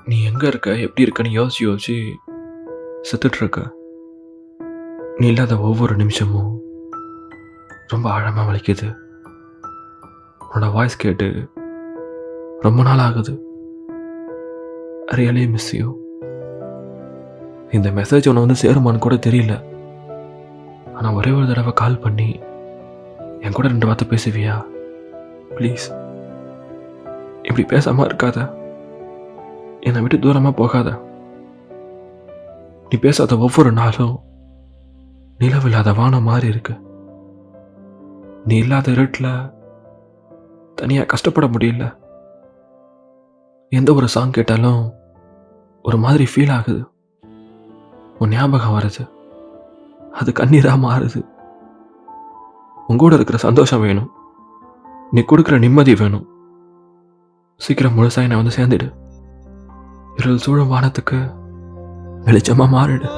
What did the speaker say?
நீ எங்கே இருக்க, எப்படி இருக்கன்னு யோசிச்சு யோசிச்சு செத்துட்ருக்க. நீ இல்லாத ஒவ்வொரு நிமிஷமும் ரொம்ப ஆழமாக வலிக்குது. உன்னோட வாய்ஸ் கேட்டு ரொம்ப நாள் ஆகுது. Really miss you. இந்த மெசேஜ் உன்னை வந்து சேருமான்னு கூட தெரியல. ஆனால் ஒரே ஒரு தடவை கால் பண்ணி என் கூட 2 வார்த்தை பேசுவியா ப்ளீஸ்? இப்படி பேசாமல் இருக்காத. என்னை விட்டு தூரமாக போகாத. நீ பேசாத ஒவ்வொரு நாளும் நிலவில்லாத வானம் மாறி இருக்கு. நீ இல்லாத இருட்டில் தனியாக கஷ்டப்பட முடியல. எந்த ஒரு சாங் கேட்டாலும் ஒரு மாதிரி ஃபீல் ஆகுது. உன் ஞாபகம் வருது, அது கண்ணீராக மாறுது. உங்கூட இருக்கிற சந்தோஷம் வேணும், நீ கொடுக்குற நிம்மதி வேணும். சீக்கிரம் முழுசாக என்னை வந்து சேர்ந்துடு. இருள் சூழும் வானத்துக்கு வெளிச்சமாக மாறிடு.